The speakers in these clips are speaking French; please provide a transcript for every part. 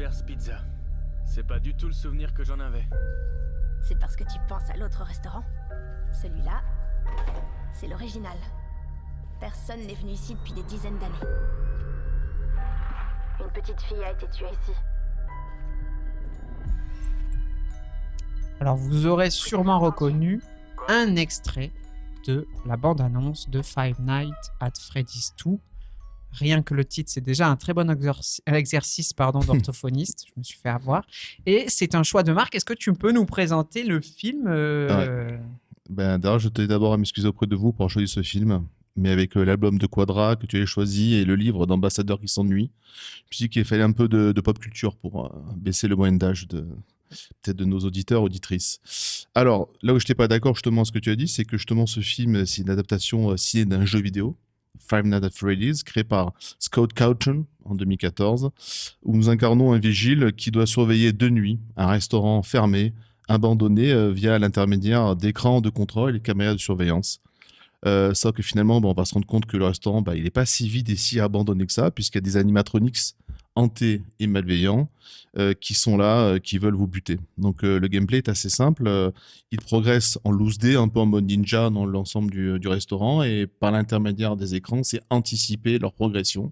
Anders Pizza. C'est pas du tout le souvenir que j'en avais. C'est parce que tu penses à l'autre restaurant. Celui-là, c'est l'original. Personne n'est venu ici depuis des dizaines d'années. Une petite fille a été tuée ici. Alors, vous aurez sûrement reconnu un extrait de la bande-annonce de Five Nights at Freddy's 2. Rien que le titre, c'est déjà un très bon exercice d'orthophoniste. Je me suis fait avoir. Et c'est un choix de marque. Est-ce que tu peux nous présenter le film Ouais. D'ailleurs, je tenais d'abord à m'excuser auprès de vous pour avoir choisi ce film. Mais avec l'album de Quadra que tu as choisi et le livre d'Ambassadeur qui s'ennuie, je me suis dit qu'il fallait un peu de pop culture pour baisser le moyen d'âge peut-être de nos auditeurs, auditrices. Alors, là où je n'étais pas d'accord justement ce que tu as dit, c'est que justement ce film, c'est une adaptation ciné d'un jeu vidéo, Five Nights at Freddy's, créé par Scott Cawthon en 2014, où nous incarnons un vigile qui doit surveiller de nuit un restaurant fermé, abandonné via l'intermédiaire d'écrans de contrôle et caméras de surveillance. Sauf que finalement, on va se rendre compte que le restaurant, il n'est pas si vide et si abandonné que ça, puisqu'il y a des animatronics hantés et malveillants qui sont là, qui veulent vous buter. Donc le gameplay est assez simple. Il progresse en loose day, un peu en mode ninja dans l'ensemble du restaurant, et par l'intermédiaire des écrans, c'est anticiper leur progression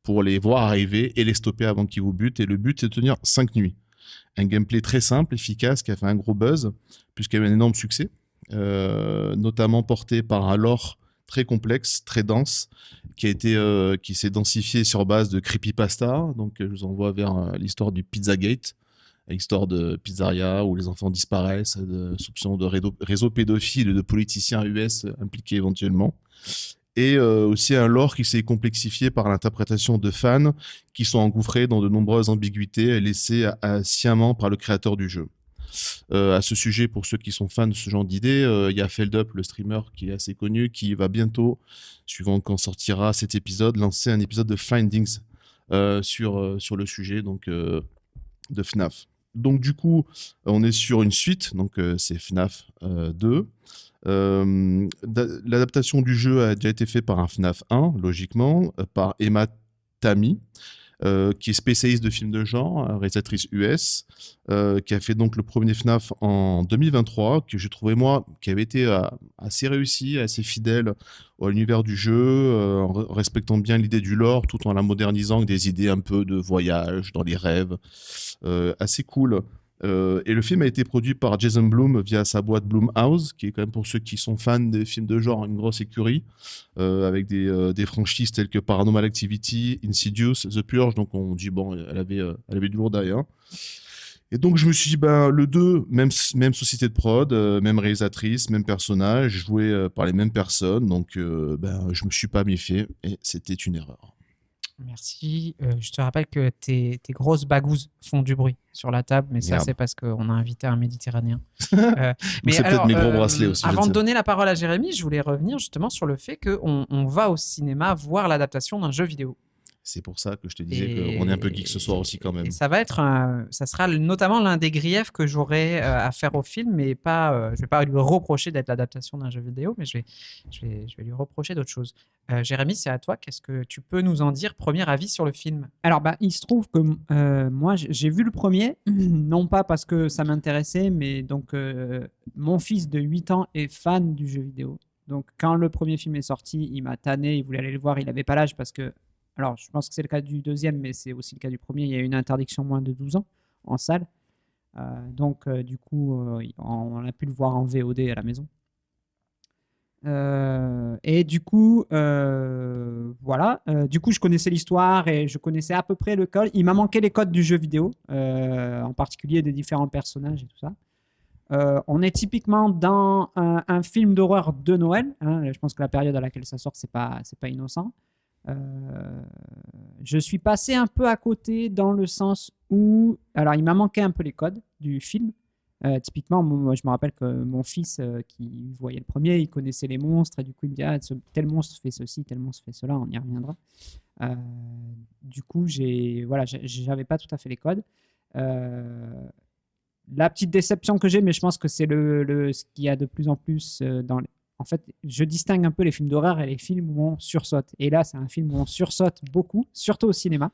pour les voir arriver et les stopper avant qu'ils vous butent. Et le but, c'est de tenir 5 nuits. Un gameplay très simple, efficace, qui a fait un gros buzz, puisqu'il y a eu un énorme succès. Notamment porté par un lore très complexe, très dense, qui s'est densifié sur base de creepypasta. Donc, je vous envoie vers l'histoire du Pizzagate, l'histoire de pizzeria où les enfants disparaissent, de soupçons de réseau pédophile et de politiciens US impliqués éventuellement. Et aussi un lore qui s'est complexifié par l'interprétation de fans qui sont engouffrés dans de nombreuses ambiguïtés laissées sciemment par le créateur du jeu. À ce sujet, pour ceux qui sont fans de ce genre d'idées, il y a Feldup, le streamer qui est assez connu, qui va bientôt, suivant quand sortira cet épisode, lancer un épisode de Findings sur le sujet de FNAF. Donc du coup, on est sur une suite, donc c'est FNAF 2. L'adaptation du jeu a déjà été faite par un FNAF 1, logiquement, par Emma Tammy, qui est spécialiste de films de genre, réalisatrice US, qui a fait donc le premier FNAF en 2023, que j'ai trouvé moi, qui avait été assez réussi, assez fidèle à l'univers du jeu, en respectant bien l'idée du lore, tout en la modernisant avec des idées un peu de voyage dans les rêves, assez cool. Et le film a été produit par Jason Blum via sa boîte Blumhouse, qui est quand même, pour ceux qui sont fans des films de genre, une grosse écurie, avec des franchises telles que Paranormal Activity, Insidious, The Purge. Donc on dit, elle avait du lourd derrière. Et donc je me suis dit, le 2, même société de prod, même réalisatrice, même personnage, joué par les mêmes personnes. Donc je me suis pas méfié et c'était une erreur. Merci. Je te rappelle que tes grosses bagouzes font du bruit sur la table, mais ça, c'est parce qu'on a invité un Méditerranéen. Mais c'est peut-être mes gros bracelets aussi. Avant de donner la parole à Jérémy, je voulais revenir justement sur le fait qu'on va au cinéma voir l'adaptation d'un jeu vidéo. C'est pour ça que je te disais qu'on est un peu geek ce soir aussi quand même. Et ça sera notamment l'un des griefs que j'aurai à faire au film, mais pas, je vais pas lui reprocher d'être l'adaptation d'un jeu vidéo, mais je vais lui reprocher d'autres choses. Jérémy, c'est à toi. Qu'est-ce que tu peux nous en dire? Premier avis sur le film. Alors, il se trouve que moi, j'ai vu le premier, non pas parce que ça m'intéressait, mais donc mon fils de 8 ans est fan du jeu vidéo. Donc, quand le premier film est sorti, il m'a tanné, il voulait aller le voir, il n'avait pas l'âge parce que, alors je pense que c'est le cas du deuxième, mais c'est aussi le cas du premier, il y a une interdiction moins de 12 ans en salle. Donc, du coup, on a pu le voir en VOD à la maison. Et du coup, voilà. Du coup, je connaissais l'histoire et je connaissais à peu près le code. Il m'a manqué les codes du jeu vidéo, en particulier des différents personnages et tout ça. On est typiquement dans un film d'horreur de Noël. Je pense que la période à laquelle ça sort, c'est pas innocent. Je suis passé un peu à côté dans le sens où, alors, il m'a manqué un peu les codes du film. Typiquement, moi, je me rappelle que mon fils, qui voyait le premier, il connaissait les monstres et du coup, il me dit tel monstre fait ceci, tel monstre fait cela, on y reviendra. Du coup, j'avais pas tout à fait les codes. La petite déception que j'ai, mais je pense que c'est ce qu'il y a de plus en plus en fait, je distingue un peu les films d'horreur et les films où on sursaute. Et là, c'est un film où on sursaute beaucoup, surtout au cinéma.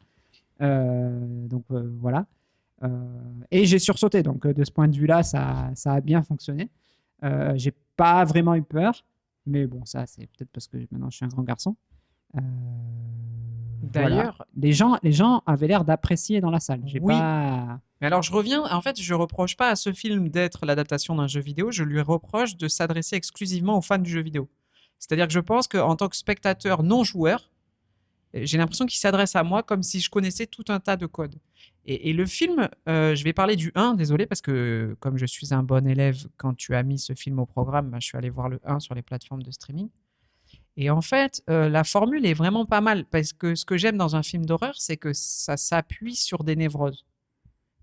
Donc voilà. Et j'ai sursauté, donc de ce point de vue-là, ça a bien fonctionné. J'ai pas vraiment eu peur, mais bon, ça c'est peut-être parce que maintenant je suis un grand garçon. D'ailleurs, voilà. les gens avaient l'air d'apprécier dans la salle. J'ai Oui. pas... Mais alors je reviens, en fait, je reproche pas à ce film d'être l'adaptation d'un jeu vidéo, je lui reproche de s'adresser exclusivement aux fans du jeu vidéo. C'est-à-dire que je pense qu'en tant que spectateur non joueur, j'ai l'impression qu'il s'adresse à moi comme si je connaissais tout un tas de codes. Et le film, je vais parler du 1, désolé, parce que comme je suis un bon élève, quand tu as mis ce film au programme, je suis allé voir le 1 sur les plateformes de streaming. Et en fait, la formule est vraiment pas mal, parce que ce que j'aime dans un film d'horreur, c'est que ça s'appuie sur des névroses.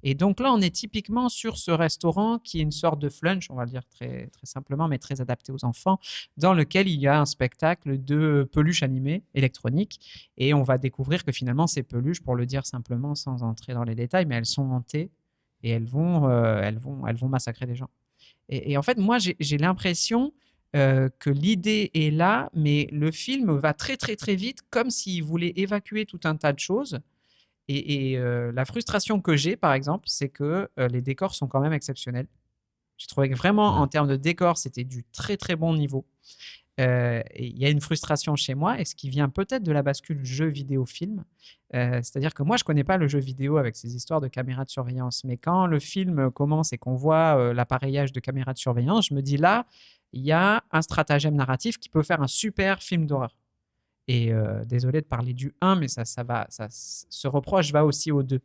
Et donc là, on est typiquement sur ce restaurant qui est une sorte de flunch, on va le dire très, très simplement, mais très adapté aux enfants, dans lequel il y a un spectacle de peluches animées électroniques. Et on va découvrir que finalement, ces peluches, pour le dire simplement sans entrer dans les détails, mais elles sont hantées et elles vont massacrer des gens. Et en fait, moi, j'ai l'impression que l'idée est là, mais le film va très, très, très vite, comme s'il voulait évacuer tout un tas de choses. Et la frustration que j'ai, par exemple, c'est que les décors sont quand même exceptionnels. J'ai trouvé que vraiment, en termes de décors, c'était du très, très bon niveau. Et il y a une frustration chez moi, et ce qui vient peut-être de la bascule jeu vidéo-film. C'est-à-dire que moi, je ne connais pas le jeu vidéo avec ces histoires de caméras de surveillance. Mais quand le film commence et qu'on voit l'appareillage de caméras de surveillance, je me dis là, il y a un stratagème narratif qui peut faire un super film d'horreur. Et désolé de parler du 1, mais ce reproche va aussi au 2.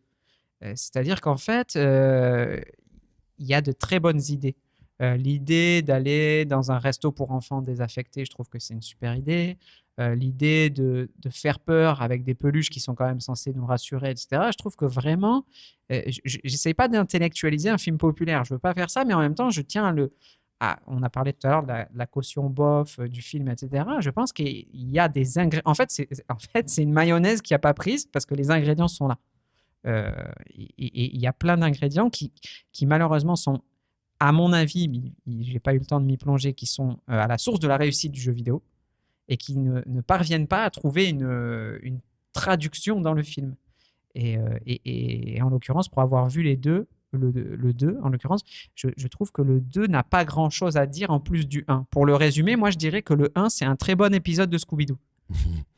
C'est-à-dire qu'en fait, il y a de très bonnes idées. L'idée d'aller dans un resto pour enfants désaffectés, je trouve que c'est une super idée. L'idée de faire peur avec des peluches qui sont quand même censées nous rassurer, etc. Je trouve que vraiment, j'essaye pas d'intellectualiser un film populaire. Je veux pas faire ça, mais en même temps, je tiens à le... on a parlé tout à l'heure de la caution bof du film, etc. Je pense qu'il y a des ingrédients. En fait, c'est une mayonnaise qui n'a pas prise parce que les ingrédients sont là. Il y a plein d'ingrédients qui malheureusement sont, à mon avis, je n'ai pas eu le temps de m'y plonger, qui sont à la source de la réussite du jeu vidéo et qui ne parviennent pas à trouver une traduction dans le film. Et en l'occurrence, pour avoir vu les deux, le 2, en l'occurrence, je trouve que le 2 n'a pas grand-chose à dire en plus du 1. Pour le résumer, moi, je dirais que le 1, c'est un très bon épisode de Scooby-Doo.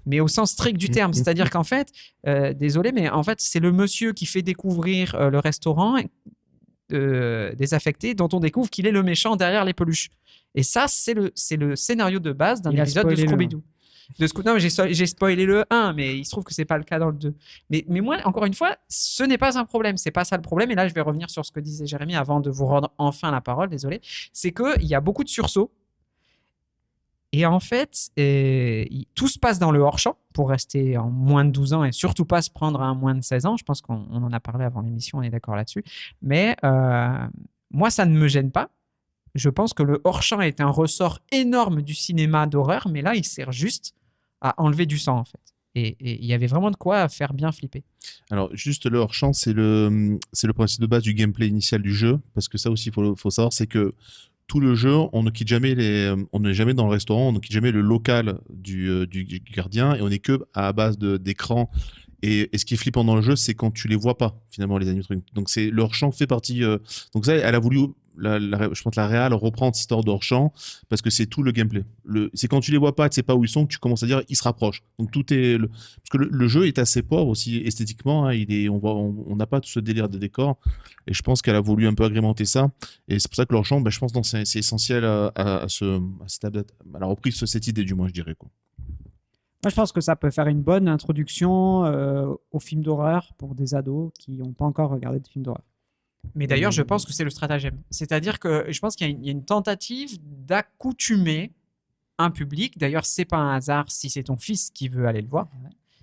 Mais au sens strict du terme. C'est-à-dire qu'en fait, désolé, mais en fait, c'est le monsieur qui fait découvrir le restaurant désaffecté, dont on découvre qu'il est le méchant derrière les peluches. Et ça, c'est le scénario de base d'un épisode de Scooby-Doo. Non, j'ai spoilé le 1, mais il se trouve que c'est pas le cas dans le 2. Mais moi, encore une fois, ce n'est pas un problème. C'est pas ça le problème. Et là, je vais revenir sur ce que disait Jérémy avant de vous rendre enfin la parole. Désolé. C'est qu'il y a beaucoup de sursauts. Et en fait, tout se passe dans le hors-champ pour rester en moins de 12 ans et surtout pas se prendre à un moins de 16 ans. Je pense qu'on en a parlé avant l'émission, on est d'accord là-dessus. Mais moi, ça ne me gêne pas. Je pense que le hors-champ est un ressort énorme du cinéma d'horreur, mais là, il sert juste à enlever du sang, en fait. Et il y avait vraiment de quoi faire bien flipper. Alors, juste le hors-champ, c'est le principe de base du gameplay initial du jeu, parce que ça aussi, il faut savoir, c'est que tout le jeu, on ne quitte jamais on n'est jamais dans le restaurant, on ne quitte jamais le local du gardien, et on n'est que à base d'écran. Et ce qui est flippant dans le jeu, c'est quand tu les vois pas, finalement, les animatroniques. Donc, le hors-champ fait partie... Donc ça, elle a voulu... je pense que la réal reprend cette histoire de hors-champ parce que c'est tout le gameplay. C'est quand tu les vois pas, tu sais pas où ils sont, que tu commences à dire ils se rapprochent. Donc tout est... Parce que le jeu est assez pauvre aussi esthétiquement. Hein, on n'a pas tout ce délire de décor. Et je pense qu'elle a voulu un peu agrémenter ça. Et c'est pour ça que l'hors-champ, je pense que c'est essentiel à la reprise de cette idée, du moins, je dirais, quoi. Moi, je pense que ça peut faire une bonne introduction aux films d'horreur pour des ados qui n'ont pas encore regardé de films d'horreur. Mais d'ailleurs, je pense que c'est le stratagème. C'est-à-dire que je pense qu'il y a une tentative d'accoutumer un public. D'ailleurs, c'est pas un hasard si c'est ton fils qui veut aller le voir.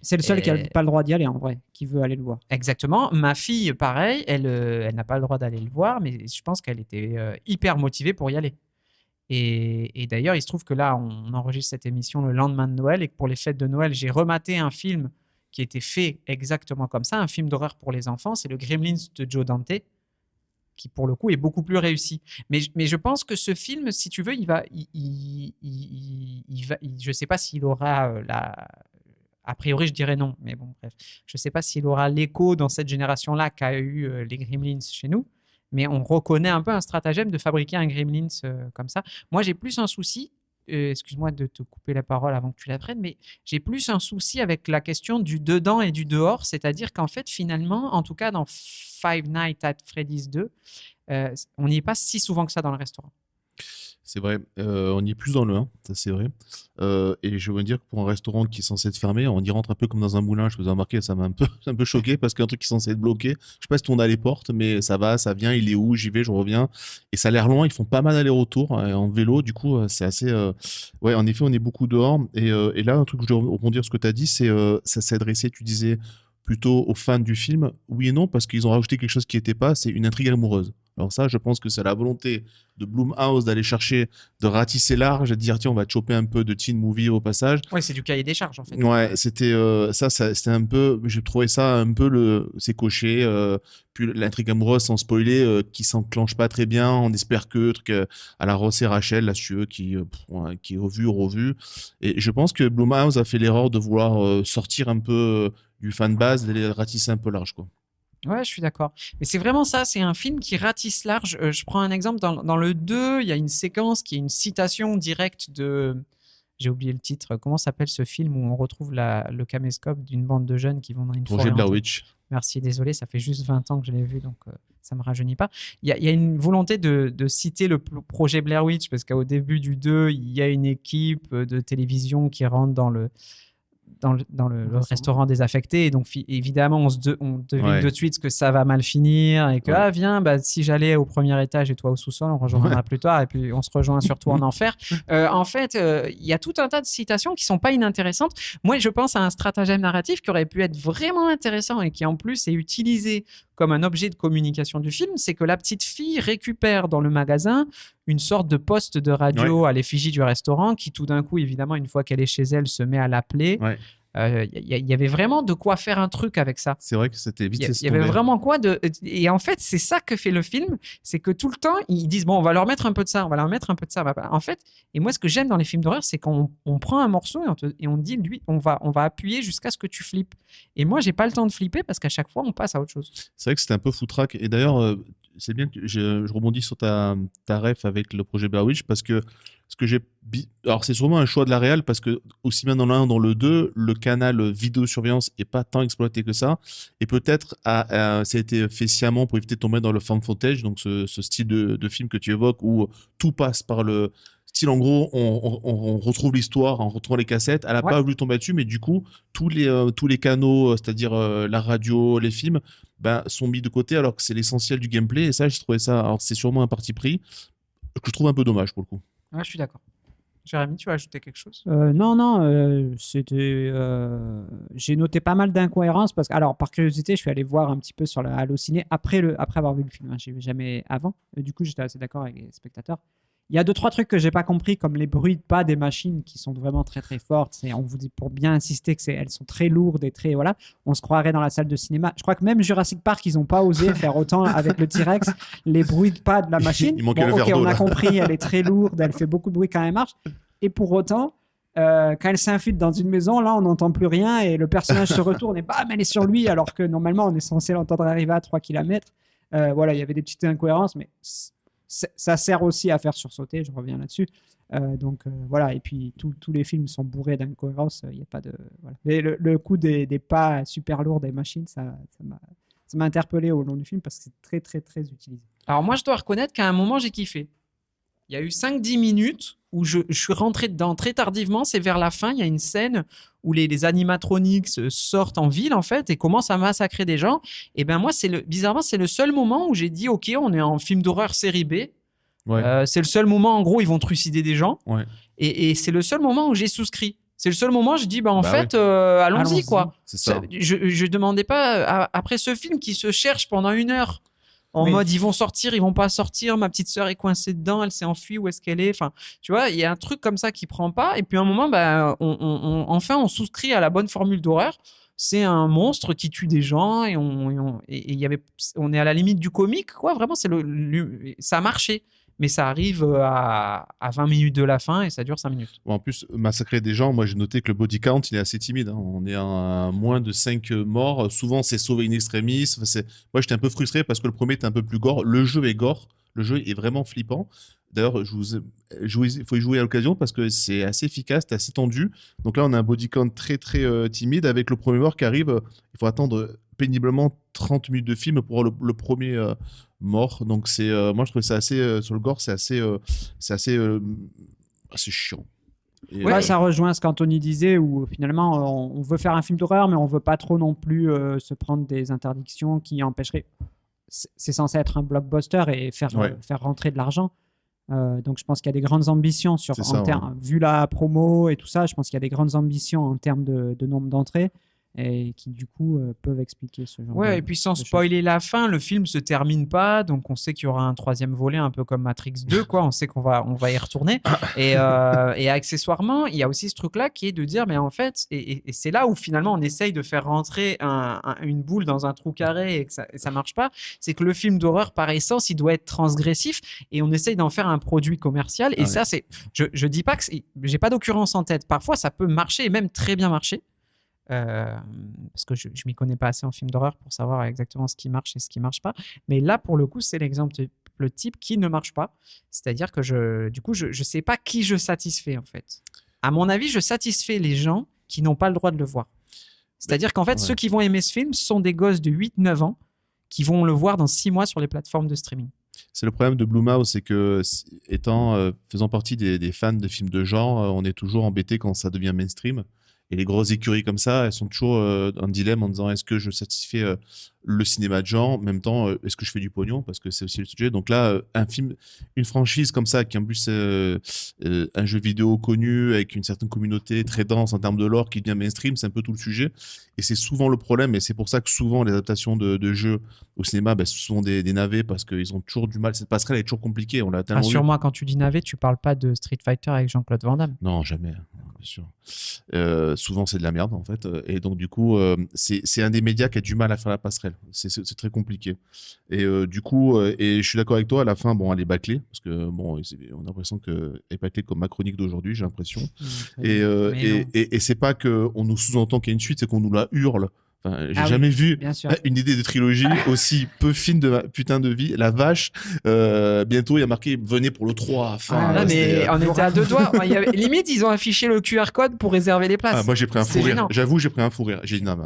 C'est le seul qui n'a pas le droit d'y aller, en vrai, qui veut aller le voir. Exactement. Ma fille, pareil, elle n'a pas le droit d'aller le voir, mais je pense qu'elle était hyper motivée pour y aller. Et d'ailleurs, il se trouve que là, on enregistre cette émission le lendemain de Noël et que pour les fêtes de Noël, j'ai rematé un film qui était fait exactement comme ça, un film d'horreur pour les enfants. C'est le Gremlins de Joe Dante, qui pour le coup est beaucoup plus réussi. Mais je pense que ce film, si tu veux, je ne sais pas s'il aura a priori, je dirais non. Mais bon, bref. Je ne sais pas s'il aura l'écho dans cette génération-là qu'a eu les Gremlins chez nous. Mais on reconnaît un peu un stratagème de fabriquer un Gremlins comme ça. Moi, j'ai plus un souci. Excuse-moi de te couper la parole avant que tu la prennes, mais j'ai plus un souci avec la question du dedans et du dehors. C'est-à-dire qu'en fait, finalement, en tout cas dans Five Nights at Freddy's 2, on n'y est pas si souvent que ça dans le restaurant. C'est vrai, on y est plus dans le 1, ça c'est vrai. Et je veux dire que pour un restaurant qui est censé être fermé, on y rentre un peu comme dans un moulin. Je vous ai remarqué, ça m'a un peu choqué parce qu'un truc qui est censé être bloqué, je sais pas si on a les portes, mais ça va, ça vient, il est où, j'y vais, je reviens. Et ça a l'air loin, ils font pas mal d'aller-retour en vélo, du coup, c'est assez. Ouais, en effet, on est beaucoup dehors. Et là, un truc que je veux rebondir sur ce que tu as dit, c'est ça s'est adressé, tu disais, plutôt aux fans du film. Oui et non, parce qu'ils ont rajouté quelque chose qui n'était pas, c'est une intrigue amoureuse. Alors ça, je pense que c'est la volonté de Blumhouse d'aller chercher, de ratisser large, de dire tiens, on va te choper un peu de teen movie au passage. Ouais, c'est du cahier des charges en fait. Ouais, c'était c'était un peu, j'ai trouvé ça un peu c'est coché. Puis l'intrigue amoureuse sans spoiler, qui s'enclenche pas très bien. On espère que truc à la Ross et Rachel, la sueux qui est revu. Et je pense que Blumhouse a fait l'erreur de vouloir sortir un peu du fan base, de les ratisser un peu large, quoi. Ouais, je suis d'accord. Mais c'est vraiment ça, c'est un film qui ratisse large. Je prends un exemple, dans le 2, il y a une séquence qui est une citation directe de... J'ai oublié le titre. Comment s'appelle ce film où on retrouve le caméscope d'une bande de jeunes qui vont dans une forêt? Projet Blair Witch. Merci, désolé, ça fait juste 20 ans que je l'ai vu, donc ça ne me rajeunit pas. Il y a une volonté de citer le projet Blair Witch, parce qu'au début du 2, il y a une équipe de télévision qui rentre dans le restaurant désaffecté, et donc évidemment on devine de suite que ça va mal finir et que viens, si j'allais au premier étage et toi au sous-sol, on rejoindra plus tard et puis on se rejoint surtout en enfer. En fait, il y a tout un tas de citations qui sont pas inintéressantes. Moi, je pense à un stratagème narratif qui aurait pu être vraiment intéressant et qui en plus est utilisé comme un objet de communication du film, c'est que la petite fille récupère dans le magasin une sorte de poste de radio à l'effigie du restaurant qui tout d'un coup, évidemment, une fois qu'elle est chez elle, se met à l'appeler. Il y avait vraiment de quoi faire un truc avec ça. C'est vrai que c'était vite. Il y avait vraiment quoi de. Et en fait, c'est ça que fait le film, c'est que tout le temps ils disent bon, on va leur mettre un peu de ça, on va leur mettre un peu de ça. En fait, et moi, ce que j'aime dans les films d'horreur, c'est quand on prend un morceau et on dit lui, on va appuyer jusqu'à ce que tu flippes. Et moi, j'ai pas le temps de flipper parce qu'à chaque fois, on passe à autre chose. C'est vrai que c'était un peu foutraque. Et d'ailleurs, c'est bien que je rebondis sur ta ref avec le projet Blair Witch parce que ce que j'ai. Alors, c'est sûrement un choix de la réal parce que, aussi bien dans le 1 dans le 2, le canal vidéosurveillance n'est pas tant exploité que ça. Et peut-être ça a été fait sciemment pour éviter de tomber dans le found footage, donc ce style de film que tu évoques où tout passe par le style. En gros, on retrouve l'histoire en retrouvant les cassettes. Elle n'a pas voulu tomber dessus, mais du coup, tous les canaux, c'est-à-dire la radio, les films, sont mis de côté alors que c'est l'essentiel du gameplay. Et ça, j'ai trouvé ça. Alors, c'est sûrement un parti pris que je trouve un peu dommage pour le coup. Ouais, je suis d'accord. Jérémy, tu as ajouté quelque chose? Non, c'était. J'ai noté pas mal d'incohérences parce que, alors, par curiosité, je suis allé voir un petit peu sur le Allociné après avoir vu le film. Je n'ai jamais avant. Du coup, j'étais assez d'accord avec les spectateurs. Il y a 2-3 trucs que j'ai pas compris, comme les bruits de pas des machines qui sont vraiment très très fortes. On vous dit pour bien insister que elles sont très lourdes et très voilà. On se croirait dans la salle de cinéma. Je crois que même Jurassic Park, ils ont pas osé faire autant avec le T-Rex. Les bruits de pas de la machine. Il manquait le verre d'eau, on a là. compris. Elle est très lourde, elle fait beaucoup de bruit quand elle marche. Et pour autant, quand elle s'infiltre dans une maison, là, on n'entend plus rien et le personnage se retourne et bam, elle est sur lui, alors que normalement, on est censé l'entendre arriver à 3 km. Voilà, il y avait des petites incohérences, mais ça sert aussi à faire sursauter, je reviens là-dessus. Donc voilà, et puis tous les films sont bourrés d'incohérences, il n'y a pas de... Voilà. Mais le coup des pas super lourds des machines, ça m'a interpellé au long du film parce que c'est très très très utilisé. Alors moi, je dois reconnaître qu'à un moment, j'ai kiffé. Il y a eu 5-10 minutes où je suis rentré dedans très tardivement, c'est vers la fin, il y a une scène où les animatronics sortent en ville en fait et commencent à massacrer des gens. Et ben moi, bizarrement, c'est le seul moment où j'ai dit ok, on est en film d'horreur série B. C'est le seul moment, en gros, ils vont trucider des gens. Et c'est le seul moment où j'ai souscrit. C'est le seul moment où je dis allons-y quoi. C'est ça. Je demandais pas après ce film qui se cherche pendant 1 heure. En mode, ils vont sortir, ils vont pas sortir. Ma petite sœur est coincée dedans, elle s'est enfuie, où est-ce qu'elle est? Enfin, tu vois, il y a un truc comme ça qui prend pas. Et puis à un moment, enfin, on souscrit à la bonne formule d'horreur. C'est un monstre qui tue des gens et on est à la limite du comique, quoi. Vraiment, ça a marché. mais ça arrive à 20 minutes de la fin et ça dure 5 minutes. Bon, en plus, massacrer des gens, moi j'ai noté que le body count il est assez timide. Hein. On est à moins de 5 morts. Souvent c'est sauvé in extremis. Enfin, moi j'étais un peu frustré parce que le premier était un peu plus gore. Le jeu est gore. Le jeu est vraiment flippant. D'ailleurs, il faut y jouer à l'occasion parce que c'est assez efficace, c'est assez tendu. Donc là, on a un body count très très timide avec le premier mort qui arrive. Il faut attendre péniblement 30 minutes de film pour le premier mort. Donc moi, je trouve ça assez sur le gore, c'est assez chiant. Et, Ouais, ça rejoint ce qu'Anthony disait, où finalement on veut faire un film d'horreur, mais on veut pas trop non plus se prendre des interdictions qui empêcheraient. C'est censé être un blockbuster et faire rentrer de l'argent. Donc je pense qu'il y a des grandes ambitions vu la promo et tout ça. Je pense qu'il y a des grandes ambitions en termes de nombre d'entrées et qui du coup peuvent expliquer ce genre et puis sans spoiler la fin, le film se termine pas, donc on sait qu'il y aura un troisième volet un peu comme Matrix 2 quoi. On sait qu'on va y retourner et accessoirement il y a aussi ce truc là qui est de dire mais en fait et c'est là où finalement on essaye de faire rentrer une boule dans un trou carré et que ça marche pas, c'est que le film d'horreur par essence il doit être transgressif et on essaye d'en faire un produit commercial et ça c'est je dis pas que j'ai pas d'occurrence en tête, parfois ça peut marcher et même très bien marcher. Parce que je m'y connais pas assez en film d'horreur pour savoir exactement ce qui marche et ce qui marche pas. Mais là, pour le coup, c'est l'exemple le type qui ne marche pas. C'est-à-dire que je sais pas qui je satisfais en fait. À mon avis, je satisfais les gens qui n'ont pas le droit de le voir. C'est-à-dire qu'en fait, ceux qui vont aimer ce film sont des gosses de 8-9 ans qui vont le voir dans 6 mois sur les plateformes de streaming. C'est le problème de Blumhouse, c'est que faisant partie des fans de films de genre, on est toujours embêté quand ça devient mainstream. Et les grosses écuries comme ça, elles sont toujours en dilemme en disant est-ce que je satisfais le cinéma de genre, en même temps est-ce que je fais du pognon, parce que c'est aussi le sujet. Donc là, une franchise comme ça, qui en plus un jeu vidéo connu avec une certaine communauté très dense en termes de lore qui devient mainstream, c'est un peu tout le sujet. Et c'est souvent le problème, et c'est pour ça que souvent les adaptations de jeux au cinéma, ce sont des navets parce qu'ils ont toujours du mal. Cette passerelle est toujours compliquée. On l'a tellement vu. Rassure-moi, quand tu dis navet, tu parles pas de Street Fighter avec Jean-Claude Van Damme. Non, jamais. Bien sûr. Souvent c'est de la merde en fait, et donc du coup c'est un des médias qui a du mal à faire la passerelle, c'est très compliqué, et du coup et je suis d'accord avec toi, à la fin elle est bâclée parce que on a l'impression qu'elle est bâclée comme ma chronique d'aujourd'hui, j'ai l'impression, et c'est pas qu'on nous sous-entend qu'il y a une suite, c'est qu'on nous la hurle. Enfin, j'ai jamais vu une idée de trilogie aussi peu fine de ma putain de vie. La vache, bientôt il y a marqué venez pour le 3. Enfin, mais on était à 2 doigts. Limite, ils ont affiché le QR code pour réserver les places. Moi j'ai pris un fou rire. J'avoue, j'ai pris un fou rire. J'ai dit non,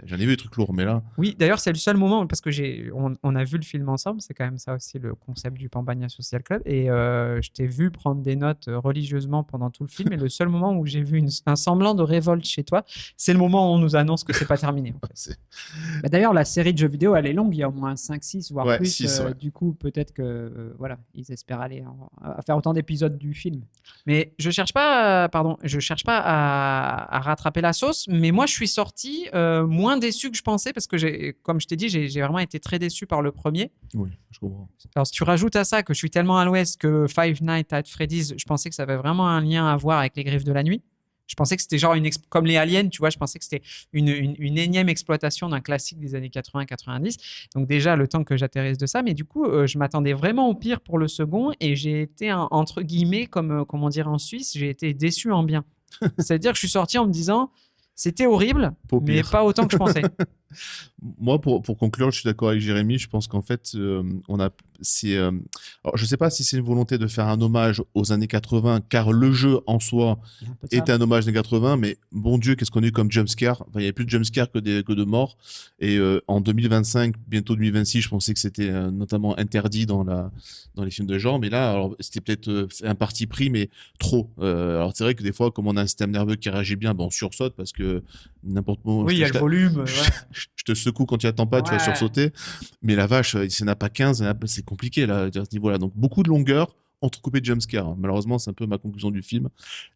j'en ai vu des trucs lourds, mais là. Oui, d'ailleurs, c'est le seul moment parce que on a vu le film ensemble. C'est quand même ça aussi le concept du Pambagna Social Club. Et je t'ai vu prendre des notes religieusement pendant tout le film. Et le seul moment où j'ai vu un semblant de révolte chez toi, c'est le moment où on nous annonce que c'est pas terminé. D'ailleurs, la série de jeux vidéo, elle est longue. Il y a au moins 5-6, voire plus. 6, Du coup, peut-être que ils espèrent aller à faire autant d'épisodes du film. Mais je cherche pas à rattraper la sauce. Mais moi, je suis sorti moins déçu que je pensais parce que comme je t'ai dit, j'ai vraiment été très déçu par le premier. Oui, je comprends. Alors, si tu rajoutes à ça que je suis tellement à l'ouest que Five Nights at Freddy's, je pensais que ça avait vraiment un lien à voir avec les Griffes de la Nuit. Je pensais que c'était genre comme les aliens, tu vois, je pensais que c'était une énième exploitation d'un classique des années 80-90. Donc déjà, le temps que j'atterrisse de ça. Mais du coup, je m'attendais vraiment au pire pour le second et j'ai été, entre guillemets, comme on dirait en Suisse, j'ai été déçu en bien. C'est-à-dire que je suis sorti en me disant, c'était horrible, mais pas autant que je pensais. Moi, pour conclure, je suis d'accord avec Jérémy. Je pense qu'en fait, alors, je ne sais pas si c'est une volonté de faire un hommage aux années 80, car le jeu en soi était un hommage aux années 80, mais bon Dieu, qu'est-ce qu'on a eu comme jumpscare. Enfin, il y a plus de jumpscare que de morts. Et en 2025, bientôt 2026, je pensais que c'était notamment interdit dans les films de genre. Mais là, alors, c'était peut-être un parti pris, mais trop. Alors, c'est vrai que des fois, comme on a un système nerveux qui réagit bien, on sursaute parce que n'importe où. Oui, il y a le volume. Je te secoue quand tu attends pas, tu vas sursauter. Mais la vache, s'il n'y en a pas 15, c'est compliqué là, à ce niveau-là. Donc beaucoup de longueur, entrecoupé de jumpscares. Malheureusement, c'est un peu ma conclusion du film.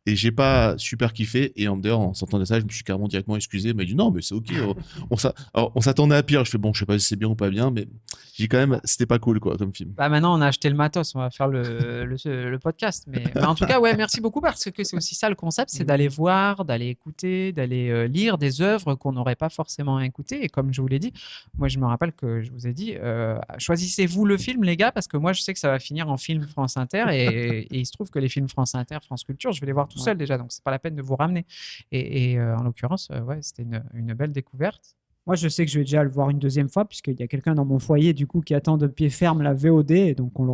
Et j'ai pas super kiffé. Et d'ailleurs, en sortant ça, je me suis carrément directement excusé. Il m'a dit non, mais c'est ok. On s'attendait à pire. Je fais bon, je sais pas si c'est bien ou pas bien, mais j'ai quand même, c'était pas cool quoi comme film. Bah maintenant, on a acheté le matos, on va faire le podcast. Mais en tout cas, ouais, merci beaucoup parce que c'est aussi ça le concept, c'est d'aller voir, d'aller écouter, d'aller lire des œuvres qu'on n'aurait pas forcément écoutées. Et comme je vous l'ai dit, moi je me rappelle que je vous ai dit, choisissez-vous le film les gars, parce que moi je sais que ça va finir en film France Inter et il se trouve que les films France Inter, France Culture, je vais les voir tout seul déjà, donc c'est pas la peine de vous ramener. Et en l'occurrence, ouais, c'était une belle découverte. Moi, je sais que je vais déjà le voir une deuxième fois, puisqu'il y a quelqu'un dans mon foyer du coup qui attend de pied ferme la VOD, et donc on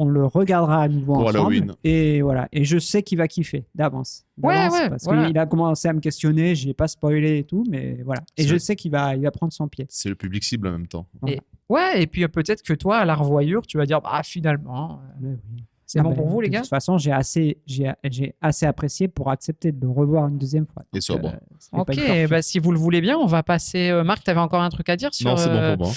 le regardera à nouveau Pour ensemble. Halloween. Et voilà. Et je sais qu'il va kiffer d'avance. Ouais, parce voilà. qu'il a commencé à me questionner, je n'ai pas spoilé et tout, mais voilà. Et je sais qu'il va prendre son pied. C'est le public cible en même temps. Voilà. Ouais, et puis peut-être que toi, à la revoyure, tu vas dire, bah finalement, Mais oui. c'est bon pour vous les De gars. toute façon, j'ai assez apprécié pour accepter de le revoir une deuxième fois. Et sobre. Ce n'est pas Ok, une torture. bah, si vous le voulez bien, on va passer. Marc, tu avais encore un truc à dire sur. Non, c'est bon pour moi.